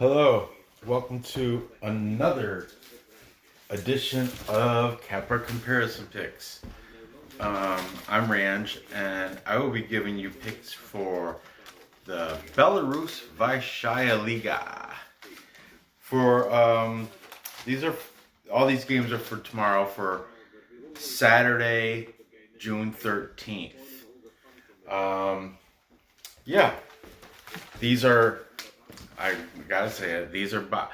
Hello, welcome to another edition of Capra Comparison Picks. I'm Ranj, and I will be giving you picks for the Belarus Vysshaya Liga. All these games are for tomorrow, for Saturday, June 13th. These are, I gotta say it, I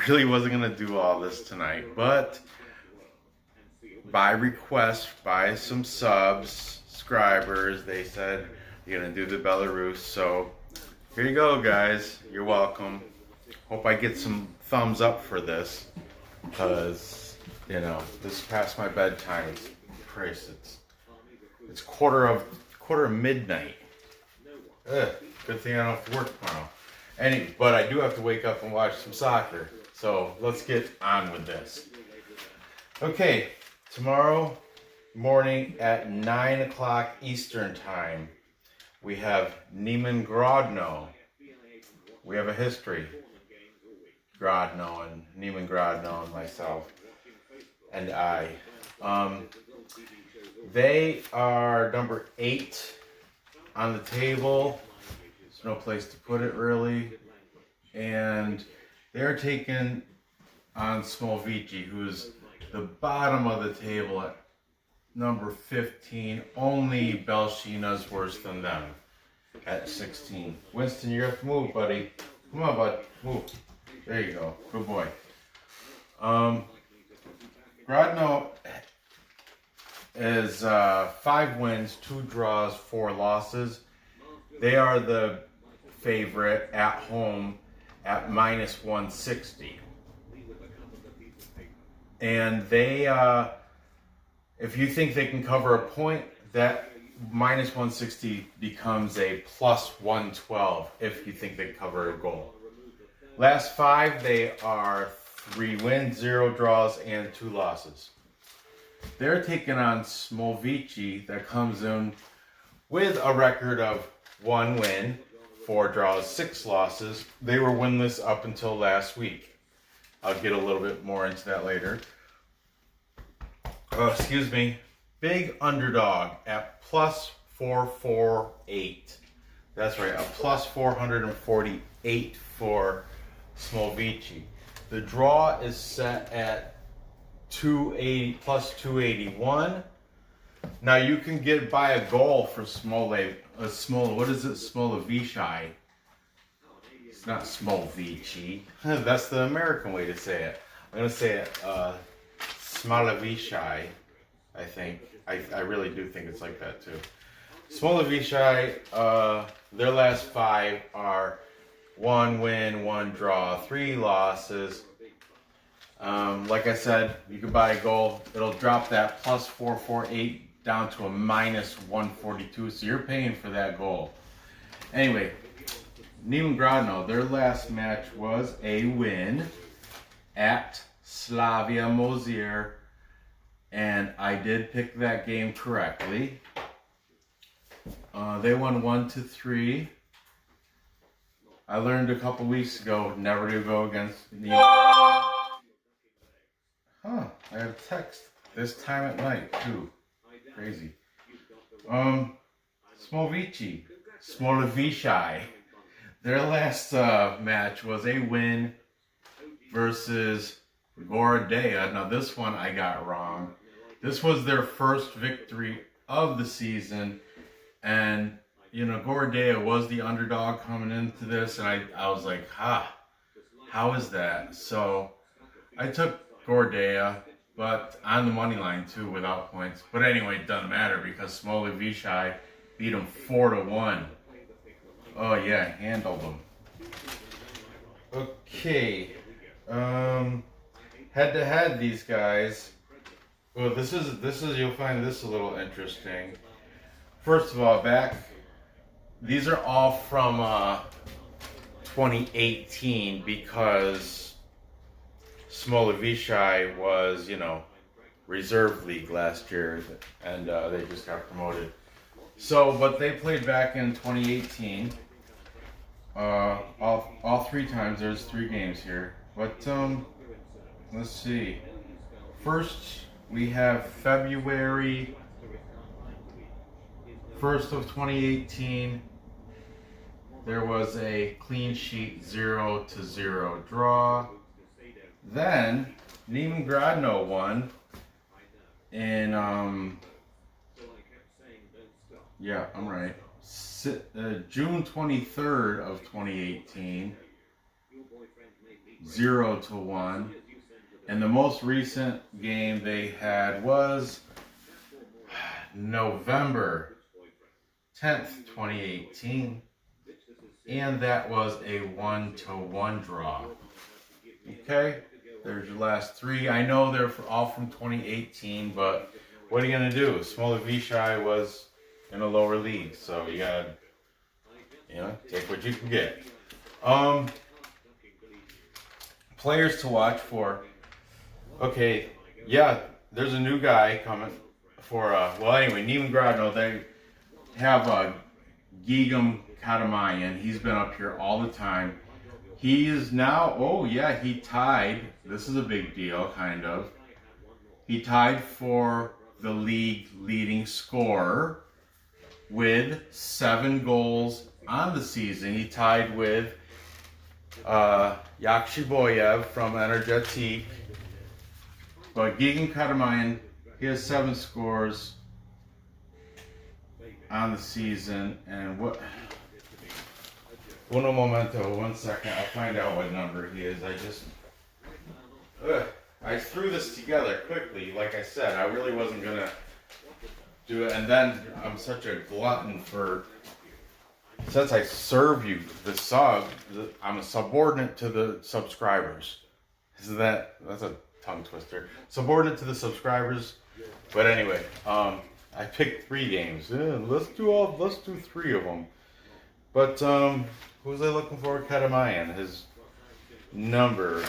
really wasn't gonna do all this tonight, but by request, by some subscribers, they said you're gonna do the Belarus, so here you go, guys. You're welcome. Hope I get some thumbs up for this, because, this is past my bedtime. Christ, it's quarter of midnight. Ugh, good thing I don't have to work tomorrow. Anyway, but I do have to wake up and watch some soccer. So let's get on with this. Okay, tomorrow morning at 9 o'clock Eastern time, we have Neman Grodno. We have a history. Grodno and Neman Grodno and myself and I. They are number 8 on the table. There's no place to put it really. And they're taking on Smolevichi, who's the bottom of the table at number 15. Only Belshina's worse than them at 16. Winston, you have to move, buddy. Come on, bud. Move. There you go. Good boy. Grodno is 5 wins, 2 draws, 4 losses. They are the favorite at home at minus 160. And they, if you think they can cover a point, that minus 160 becomes a plus 112 if you think they cover a goal. Last 5, they are 3 wins, 0 draws, and 2 losses. They're taking on Smolevichi, that comes in with a record of 1 win, 4 draws, 6 losses. They were winless up until last week. I'll get a little bit more into that later. Big underdog at plus 448. That's right, a plus 448 for Smolevichi. The draw is set at 280 plus 281. Now you can get by a goal for Smolevichi. It's not Smolevichi. That's the American way to say it. I'm gonna say it Smolevichi, I think. I really do think it's like that too. Smolevichi, their last 5 are 1 win, 1 draw, 3 losses. Like I said, you can buy a goal. It'll drop that plus 448 down to a minus 142. So you're paying for that goal. Anyway, Neman Grodno, their last match was a win at Slavia Mozyr. And I did pick that game correctly. They won 1-3. I learned a couple weeks ago never to go against Neman. I have a text this time at night too. Crazy. Smolevichi. Their last match was a win versus Grodno. Now this one I got wrong. This was their first victory of the season, and Grodno was the underdog coming into this, and I was like, how is that? So I took Grodno, but on the money line too, without points. But anyway, it doesn't matter because Smolevichi beat them 4-1. Oh yeah, handled them. Okay, head to head, these guys. Well, this is you'll find this a little interesting. First of all, these are all from 2018 because Smolevichi was, reserve league last year, and they just got promoted. So, but they played back in 2018. all three times. There's 3 games here. But let's see. First, we have February 1st of 2018. There was a clean sheet 0-0 draw. Then Neman Grodno won in yeah, I'm right. June 23rd of 2018. 0-1. And the most recent game they had was November 10th, 2018. And that was a 1-1 draw. Okay, there's your last 3. I know they're all from 2018, but what are you going to do? Smolevichi was in a lower league, so you got to, take what you can get. Players to watch for. Okay, yeah, there's a new guy coming for, Neman Grodno, they have Gigam Katamayan. He's been up here all the time. He is now, he tied. This is a big deal, kind of. He tied for the league leading scorer with 7 goals on the season. He tied with Yakshiboyev from Energetik. But Gigam Katamayan, he has 7 scores on the season. And Uno momento, 1 second. I'll find out what number he is. I threw this together quickly. Like I said, I really wasn't going to do it. And then I'm such a glutton for, since I serve you the sub, I'm a subordinate to the subscribers. That's a tongue twister. Subordinate to the subscribers. But anyway, I picked 3 games. Let's do 3 of them. But who was I looking for? Katamayan. His number,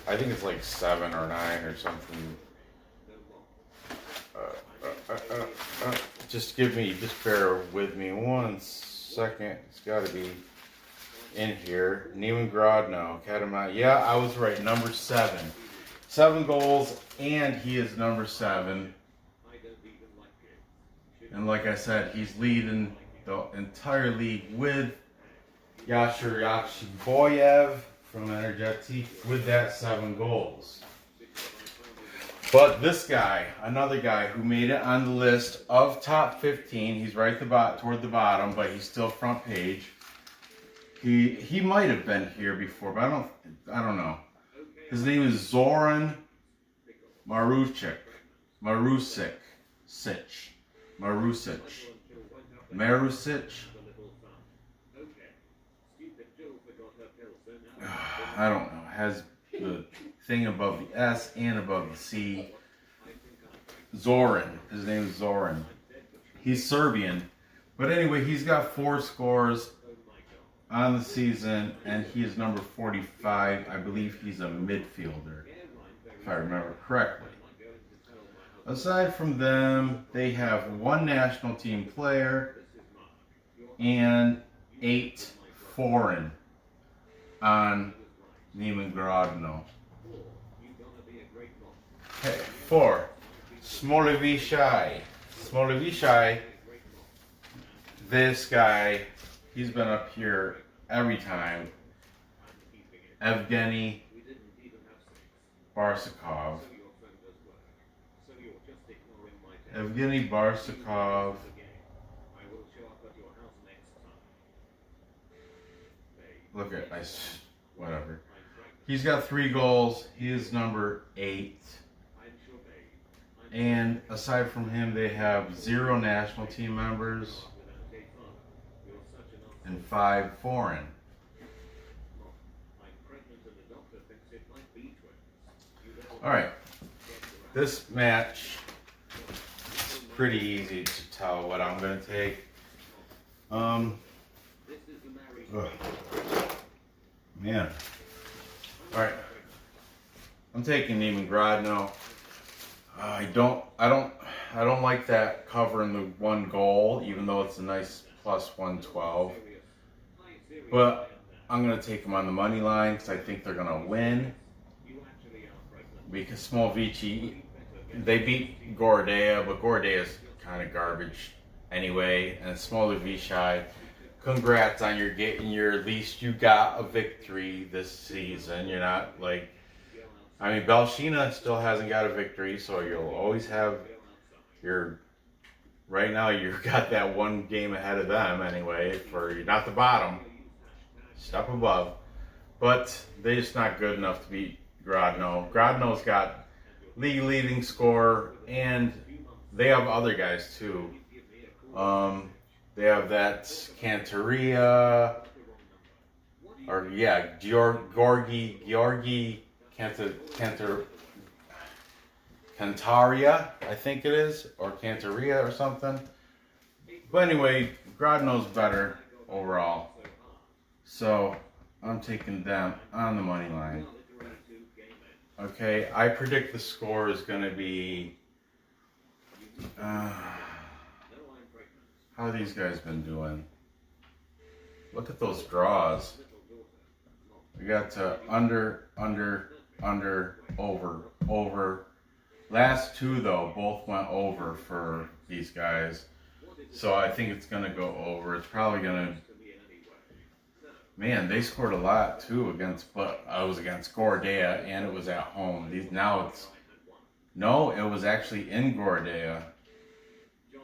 I think it's like 7 or 9 or something. Just bear with me 1 second. It's got to be in here. Neman Grodno, Katamayan. Yeah, I was right. Number 7. 7 goals, and he is number 7. And like I said, he's leading the entire league with Yakshiboyev from Energetik with that 7 goals. But this guy, another guy who made it on the list of top 15, he's right toward the bottom, but he's still front page. He might have been here before, but I don't know. His name is Zoran Marusic. I don't know. It has the thing above the S and above the C. Zoran. His name is Zoran. He's Serbian. But anyway, he's got 4 scores on the season, and he is number 45. I believe he's a midfielder, if I remember correctly. Aside from them, they have 1 national team player and 8 foreign on Neman Grodno. Okay, 4. Smolevichi. This guy, he's been up here every time. Evgeny Barsukov. Look at, whatever. He's got 3 goals. He is number 8. And aside from him, they have 0 national team members and 5 foreign. All right, this match is pretty easy to tell what I'm going to take. Man. All right, I'm taking Neman Grodno. I don't like that covering the 1 goal, even though it's a nice plus 112. But I'm going to take them on the money line because I think they're going to win. Because Smolevichi, they beat Grodno, but Grodno is kind of garbage anyway. And Smolevichi, congrats on your getting your, at least you got a victory this season. You're not like, I mean, Belshina still hasn't got a victory, so you'll always have your, right now you've got that one game ahead of them anyway, for you're not the bottom, step above. But they're just not good enough to beat Grodno. Grodno's got league leading score, and they have other guys too. They have that Cantaria, or yeah, Georgi Cantaria, I think it is, or Cantaria or something. But anyway, Grodno's better overall. So I'm taking them on the money line. Okay, I predict the score is going to be... how have these guys been doing? Look at those draws. We got to under, over. Last two, though, both went over for these guys. So I think it's going to go over. It's probably going to... Man, they scored a lot, too, but I was against Grodno, and it was at home. No, it was actually in Grodno.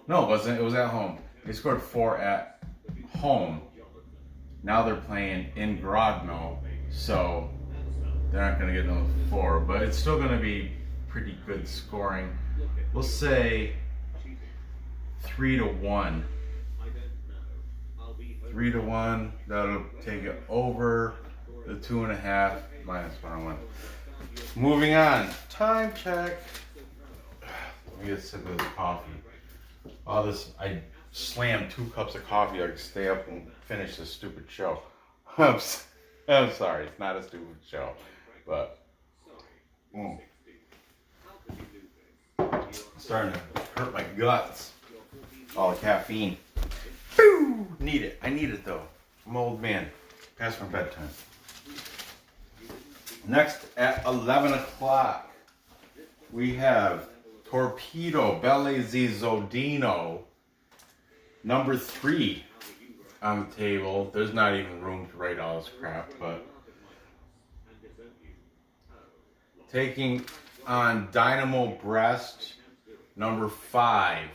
No, it wasn't. It was at home. They scored 4 at home. Now they're playing in Grodno, so they're not going to get another 4, but it's still going to be pretty good scoring. We'll say 3-1. 3-1. That'll take it over the 2.5 -101. Moving on. Time check. Let me get a sip of this coffee. All this, I slammed 2 cups of coffee. I could stay up and finish this stupid show. I'm sorry. It's not a stupid show, but it's starting to hurt my guts. All the caffeine. Boo! Need it. I need it though. I'm an old man. Past my bedtime. Next at 11 o'clock, we have Torpedo-Zhodino, number 3 on the table. There's not even room to write all this crap, but taking on Dinamo Brest, number 5.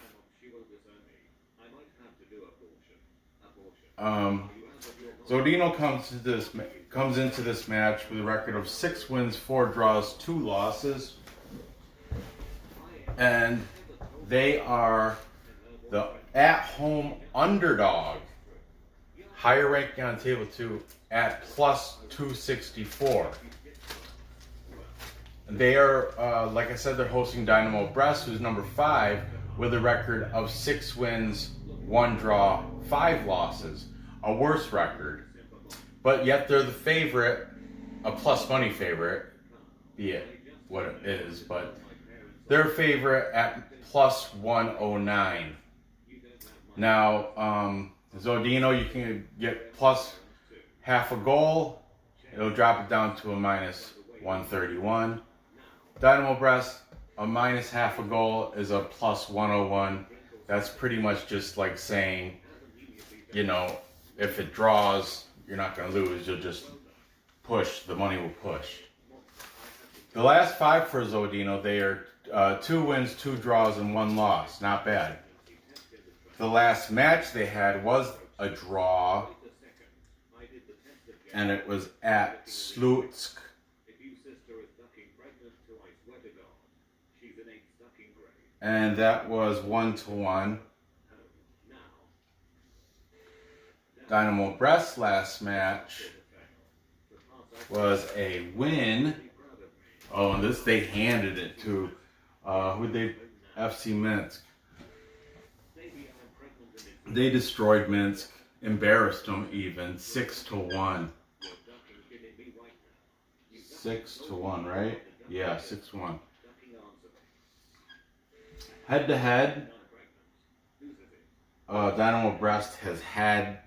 Zhodino comes into this match with a record of 6 wins, 4 draws, 2 losses, and they are the at-home underdog, higher ranking on table 2 at plus 264. They are, like I said, they're hosting Dinamo Brest, who's number 5, with a record of 6 wins, 1 draw, 5 losses, a worse record. But yet they're the favorite, a plus money favorite, be it what it is, but they're a favorite at plus 109. Now, Zhodino, you can get plus half a goal. It'll drop it down to a minus 131. Dinamo Brest, a minus half a goal is a plus 101. That's pretty much just like saying, you know, if it draws, you're not going to lose. You'll just push. The money will push. The last 5 for Zhodino, they are 2 wins, 2 draws, and 1 loss. Not bad. The last match they had was a draw, and it was at Slutsk. And that was 1-1. Dinamo Brest last match was a win. Oh, and this they handed it to FC Minsk. They destroyed Minsk, embarrassed them even, 6-1. 6-1, right? Yeah, 6-1. Head to head, Dinamo Brest has had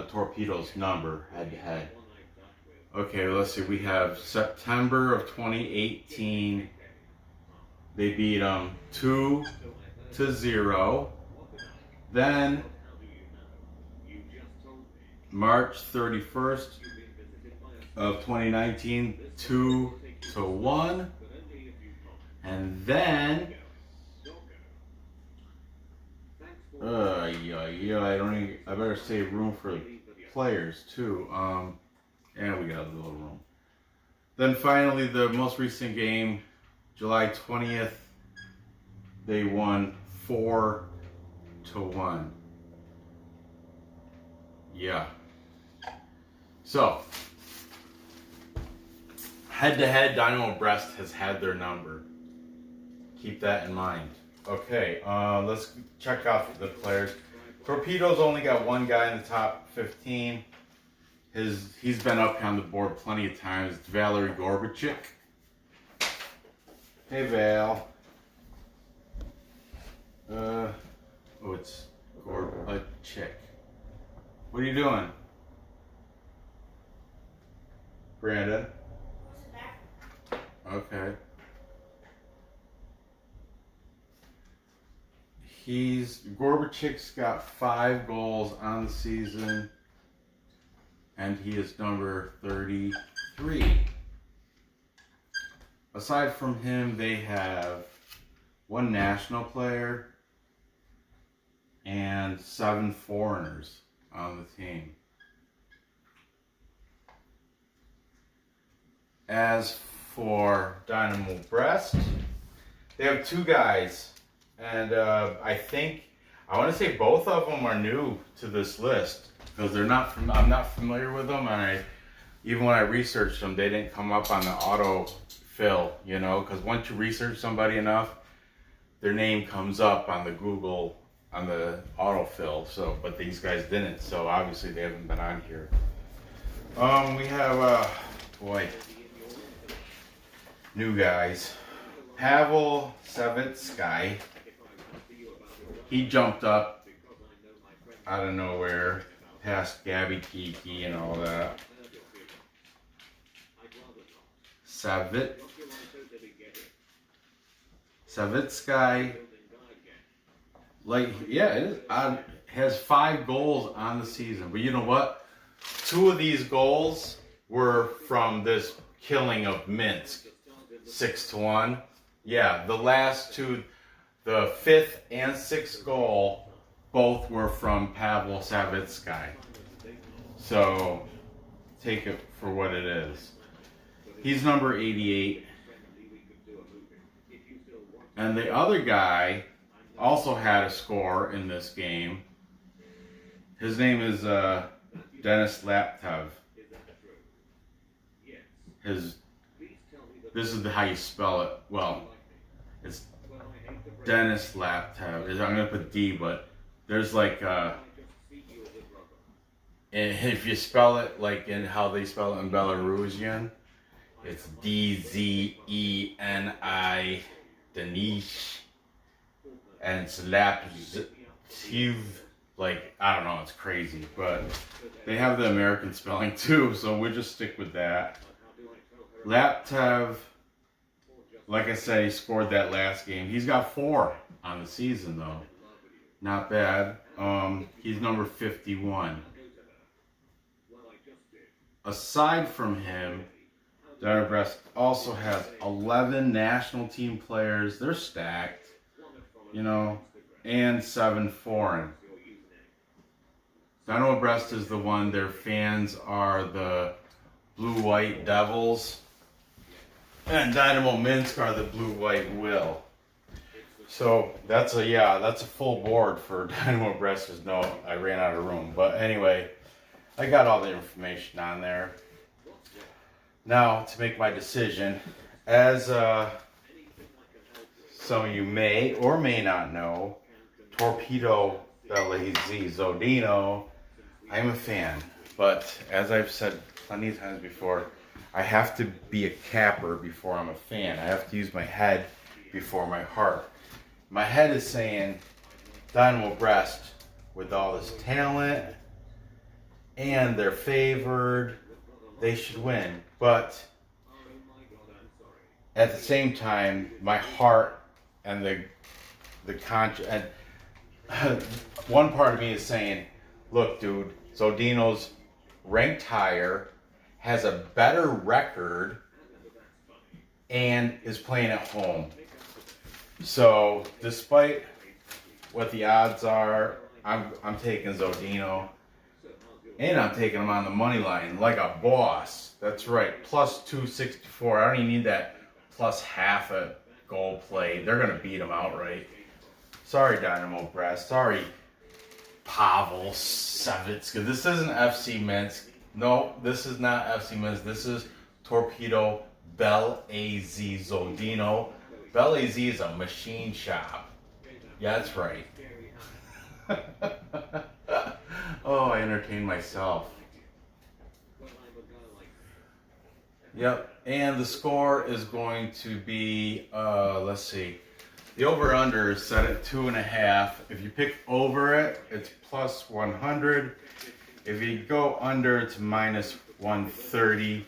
Torpedo's number head to head. Okay, let's see. We have September of 2018. They beat them 2-0. Then March 31st of 2019, 2-1. And then I better save room for players too. And we got a little room. Then finally, the most recent game, July 20th, they won 4-1. Yeah. So, head-to-head, Dinamo Brest has had their number. Keep that in mind. Okay, let's check out the players. Torpedo's only got one guy in the top 15. He's been up on the board plenty of times. It's Valery Gorbachev. Hey, Val. It's Gorbachev. What are you doing? Brandon? Okay. Gorbachev's got 5 goals on the season, and he is number 33. Aside from him, they have 1 national player and 7 foreigners on the team. As for Dinamo Brest, they have 2 guys, and I want to say both of them are new to this list because I'm not familiar with them, and even when I researched them, they didn't come up on the autofill, because once you research somebody enough, their name comes up on the Google on the autofill. So, but these guys didn't, so obviously they haven't been on here. We have new guys. Pavel Savitsky. He jumped up out of nowhere, past Gabby Kiki and all that. Savitsky, has 5 goals on the season. But you know what? 2 of these goals were from this killing of Minsk, 6-1. Yeah, the last 2, the 5th and 6th goal, both were from Pavel Savitsky. So take it for what it is. He's number 88. And the other guy also had a score in this game. His name is Denis Laptev. This is how you spell it. Well, it's Denis Laptev. I'm going to put D, but there's if you spell it like in how they spell it in Belarusian, it's D-Z-E-N-I, Danish, and it's Laptev. I don't know, it's crazy, but they have the American spelling too, so we'll just stick with that. Laptev, like I said, he scored that last game. He's got 4 on the season, though. Not bad. He's number 51. Aside from him, Dinamo Brest also has 11 national team players. They're stacked, and 7 foreign. Dinamo Brest is the one, their fans are the Blue-White Devils. And Dynamo Minsk are the Blue-White Will. So that's a full board for Dinamo Brest. I ran out of room. But anyway, I got all the information on there. Now, to make my decision, as some of you may or may not know, Torpedo-Zhodino, I'm a fan. But as I've said plenty of times before, I have to be a capper before I'm a fan. I have to use my head before my heart. My head is saying Dinamo Brest, with all this talent and they're favored. They should win. But at the same time, my heart and the conscience, and one part of me is saying, look, dude, Zhodino's ranked higher, has a better record, and is playing at home. So, despite what the odds are, I'm taking Zhodino, and I'm taking him on the money line like a boss. That's right, plus 264. I don't even need that plus half a goal play. They're gonna beat him outright. Sorry, Dinamo Brest. Sorry, Pavel Savitska. This isn't FC Minsk. No, this is not FC Minsk. This is Torpedo-Zhodino. Bel-Az is a machine shop. Yeah, that's right. Oh, I entertained myself. Yep, and the score is going to be, let's see. The over-under is set at 2.5. If you pick over it, it's plus 100. If you go under, it's minus 130.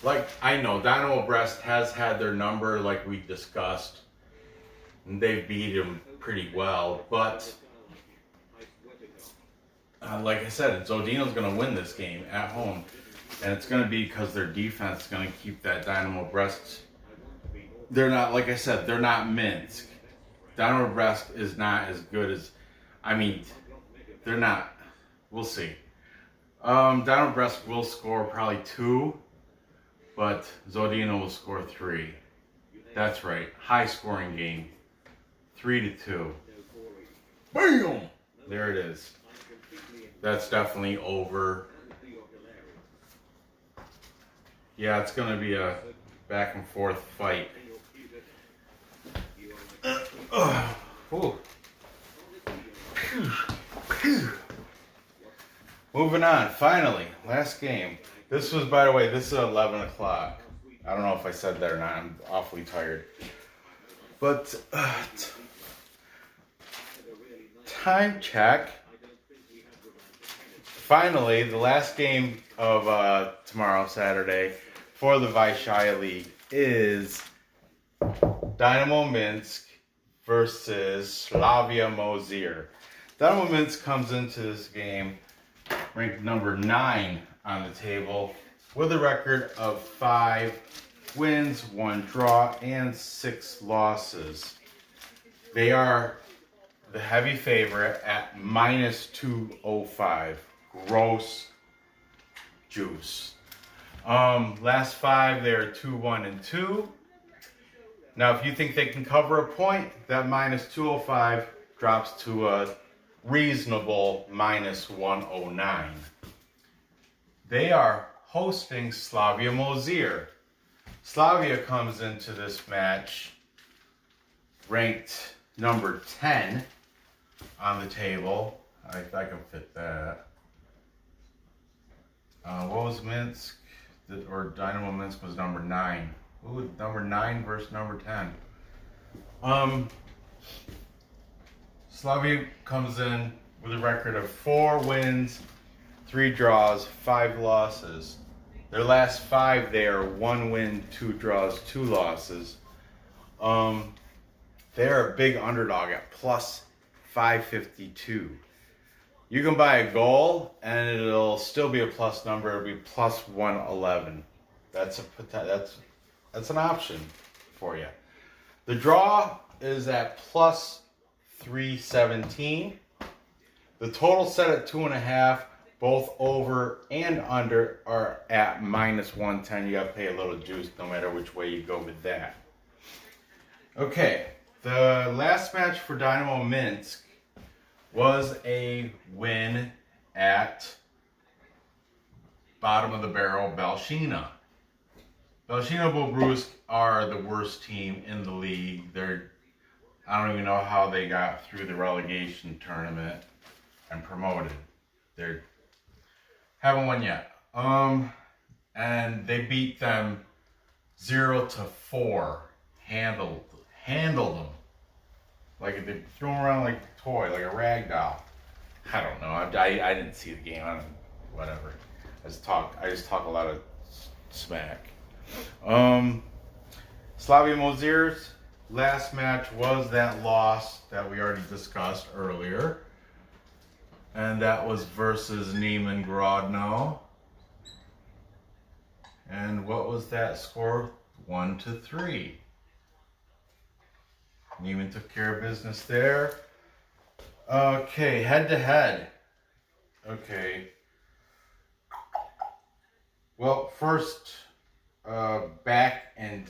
Like, I know, Dinamo Brest has had their number, like we discussed, and they've beat him pretty well, but like I said, Zhodino's going to win this game at home, and it's going to be because their defense is going to keep that Dinamo Brest. They're not, like I said, they're not Minsk. Dinamo Brest is not as good as, I mean, they're not. We'll see. Dinamo Brest will score probably 2, but Zhodino will score 3. That's right. High scoring game. 3-2. Bam! There it is. That's definitely over. Yeah, it's going to be a back and forth fight. Moving on, finally, last game. This was, by the way, this is 11 o'clock. I don't know if I said that or not. I'm awfully tired. But, time check. Finally, the last game of tomorrow, Saturday, for the Vysshaya League is Dinamo Minsk versus Slavia Mozyr. Dinamo Minsk comes into this game ranked number 9 on the table with a record of 5 wins, 1 draw, and 6 losses. They are the heavy favorite at minus 205. Gross juice. Last 5, they're 2-1-2. Now, if you think they can cover a point, that minus 205 drops to a reasonable minus 109. They are hosting Slavia Mozyr. Slavia comes into this match ranked number 10 on the table. I can fit that. What was Minsk? Or Dinamo Minsk was number 9. Ooh, number 9 versus number 10. Slavia comes in with a record of 4 wins, 3 draws, 5 losses. Their last 5, they are 1 win, 2 draws, 2 losses. They're a big underdog at plus 552. You can buy a goal, and it'll still be a plus number. It'll be plus 111. That's an option for you. The draw is at plus 317. The total set at 2.5. Both over and under are at minus 110. You got to pay a little juice no matter which way you go with that. Okay, the last match for Dinamo Minsk was a win at bottom of the barrel Belshina. Belshina Bobrusk are the worst team in the league. I don't even know how they got through the relegation tournament and promoted. They haven't won yet. And they beat them 0-4. Handled them. Like they threw them around like a toy, like a rag doll. I don't know. I didn't see the game. I don't, whatever. I just talk a lot of smack. Slavia Mozyr's last match was that loss that we already discussed earlier. And that was versus Neman Grodno. And what was that score? 1-3. Neman took care of business there. Okay, head to head. Okay. Well, first, back in,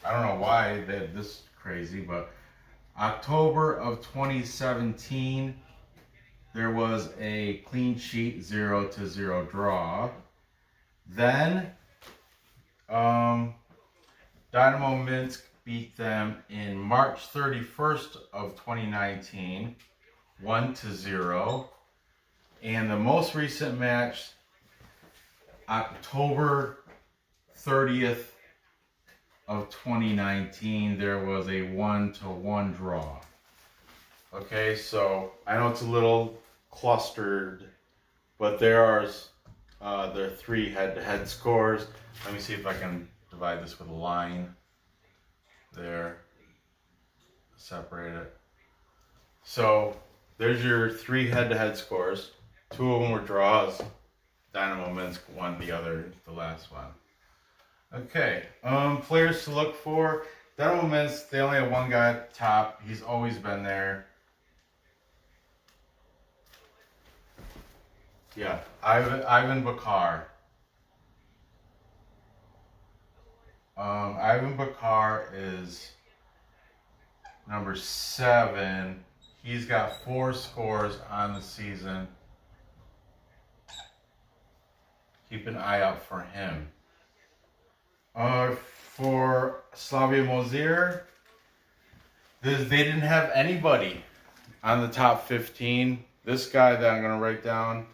I don't know why this is crazy, but October of 2017, there was a clean sheet 0-0 draw. Then, Dinamo Minsk beat them in March 31st of 2019, 1-0. And the most recent match, October 30th of 2019, there was a 1-1 draw. Okay, so I know it's a little clustered, but there are 3 head-to-head scores. Let me see if I can divide this with a line. There, separate it. So there's your 3 head-to-head scores. 2 of them were draws. Dinamo Minsk won the last one. Okay, players to look for. Dinamo Minsk, they only have one guy at the top. He's always been there. Yeah, Ivan Bakar. Ivan Bakar is number 7. He's got 4 scores on the season. Keep an eye out for him. For Slavia Mozyr, they didn't have anybody on the top 15. This guy that I'm going to write down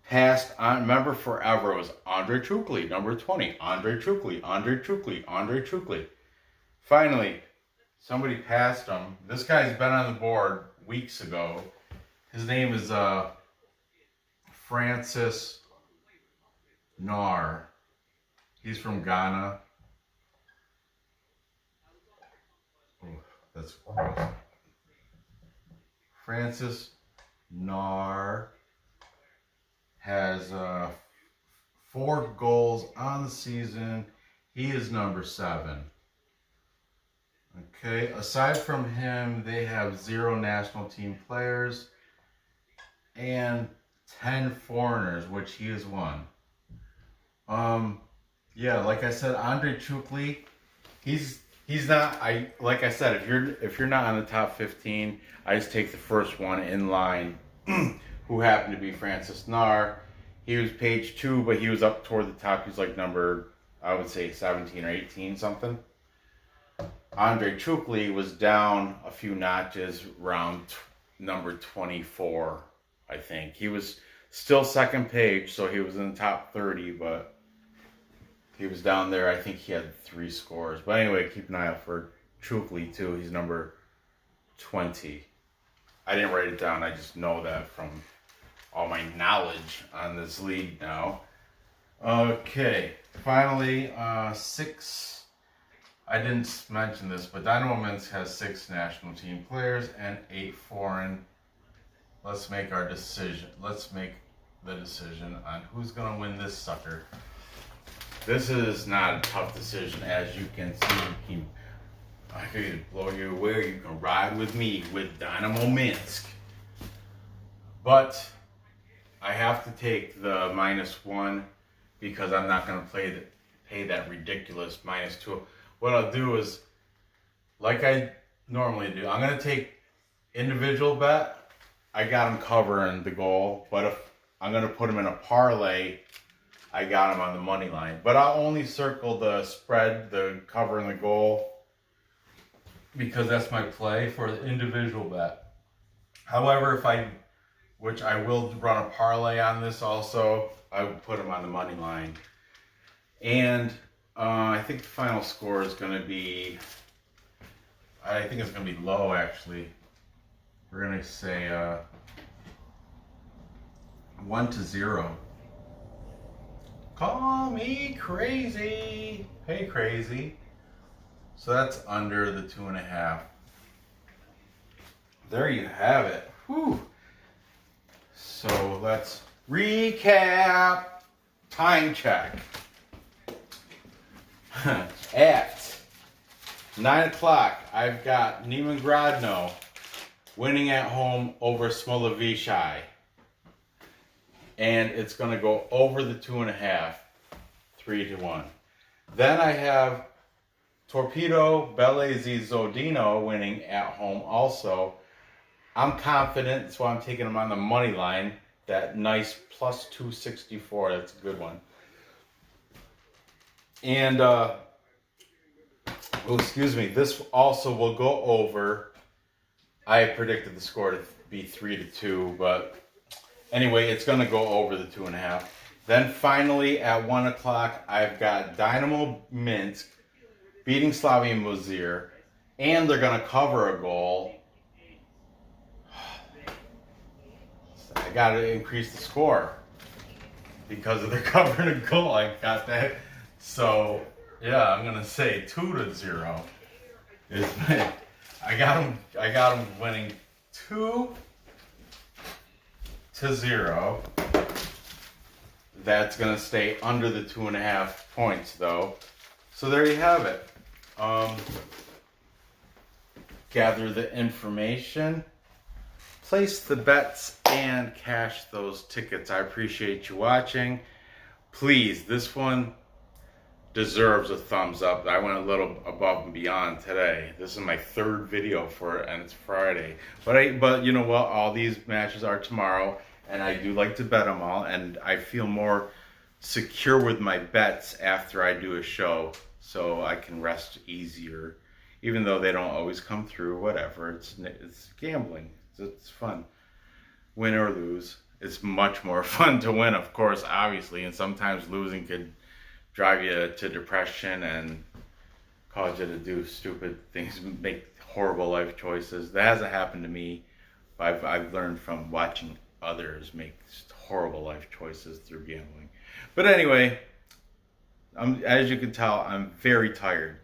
passed on, remember forever, it was Andre Chukli, number 20. Andre Chukli. Finally, somebody passed him. This guy's been on the board weeks ago. His name is Francis Nar. He's from Ghana. Oh, that's gross. Francis Nar has 4 goals on the season. He is number 7. Okay, aside from him, they have 0 national team players and 10 foreigners, which he is one. Yeah, like I said, Andre Chukli, he's not. Like I said, if you're not on the top 15, I just take the first one in line, who happened to be Francis Nar. He was page 2, but he was up toward the top. He's like number, I would say 17 or 18 something. Andre Chukli was down a few notches, around number 24, I think. He was still second page, so he was in the top 30, but he was down there. I think he had 3 scores. But anyway, keep an eye out for Chukli too. He's number 20. I didn't write it down. I just know that from all my knowledge on this league now. Okay, finally, 6. I didn't mention this, but Dinamo Minsk has 6 national team players and 8 foreign. Let's make our decision. Let's make the decision on who's going to win this sucker. This is not a tough decision, as you can see. I can blow you away. You can ride with me with Dinamo Minsk. But I have to take the -1 because I'm not going to pay that ridiculous -2. What I'll do is, like I normally do, I'm going to take individual bet. I got him covering the goal, but if I'm going to put him in a parlay, I got him on the money line. But I'll only circle the spread, the cover and the goal, because that's my play for the individual bet. However, which I will run a parlay on this also, I would put him on the money line. And I think the final score is going to be, I think it's going to be low actually. We're going to say 1-0. Call me crazy. Hey, crazy. So that's under the 2.5. There you have it. Whew. So let's recap. Time check. At 9 o'clock, I've got Neman Grodno winning at home over Smolevichi. And it's going to go over the 2.5, 3-1. Then I have Torpedo-Zhodino winning at home also. I'm confident, so I'm taking them on the money line. That nice plus 264, that's a good one. And, this also will go over. I predicted the score to be 3-2, but anyway, it's going to go over the 2.5. Then finally at 1 o'clock, I've got Dinamo Minsk beating Slavia and Mozyr, and they're going to cover a goal. I got to increase the score because of the covering a goal. I got that. So, yeah, I'm going to say 2-0. I got them winning 2-0. That's going to stay under the 2.5 points, though. So there you have it. Gather the information, place the bets, and cash those tickets. I appreciate you watching. Please, this one deserves a thumbs up. I went a little above and beyond today. This is my 3rd video for it, and it's Friday. But you know what? All these matches are tomorrow, and I do like to bet them all, and I feel more secure with my bets after I do a show, so I can rest easier, even though they don't always come through. Whatever. It's gambling. It's fun. Win or lose. It's much more fun to win, of course, obviously, and sometimes losing could drive you to depression and cause you to do stupid things, make horrible life choices. That hasn't happened to me. I've learned from watching others make horrible life choices through gambling. But anyway, as you can tell, I'm very tired.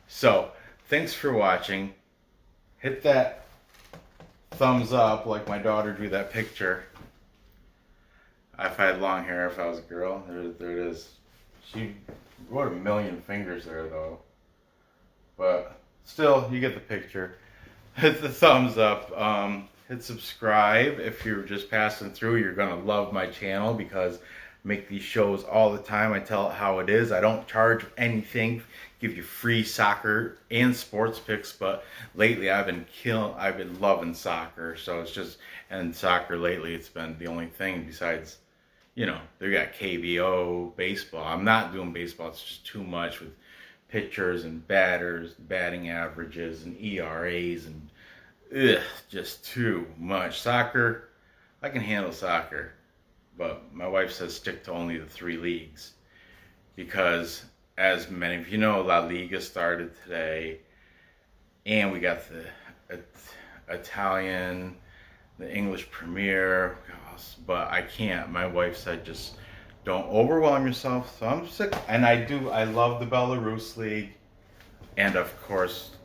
So, thanks for watching. Hit that thumbs up like my daughter drew that picture. If I had long hair, if I was a girl, there it is. She wrote 1,000,000 fingers there, though. But still, you get the picture. Hit the thumbs up. Hit subscribe. If you're just passing through, you're going to love my channel because I make these shows all the time. I tell it how it is. I don't charge anything. Give you free soccer and sports picks, but lately I've been loving soccer. So it's just, and soccer lately, it's been the only thing besides, you know, they got KBO, baseball. I'm not doing baseball. It's just too much with pitchers and batters, batting averages and ERAs and just too much. Soccer, I can handle soccer, but my wife says stick to only the 3 leagues because, as many of you know, La Liga started today, and we got the Italian, the English Premier, but I can't. My wife said just don't overwhelm yourself, so I'm sick. And I love the Belarus League, and of course,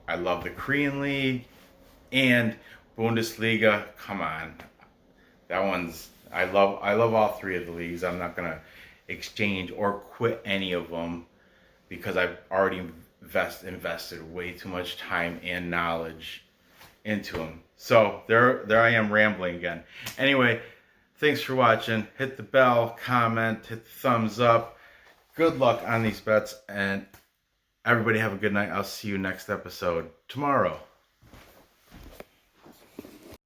I love the Korean League, and Bundesliga. Come on, that one's, I love all 3 of the leagues. I'm not gonna exchange or quit any of them because I've already invested way too much time and knowledge into them. So there I am rambling again. Anyway, thanks for watching. Hit the bell, comment, hit the thumbs up. Good luck on these bets, and everybody have a good night. I'll see you next episode tomorrow.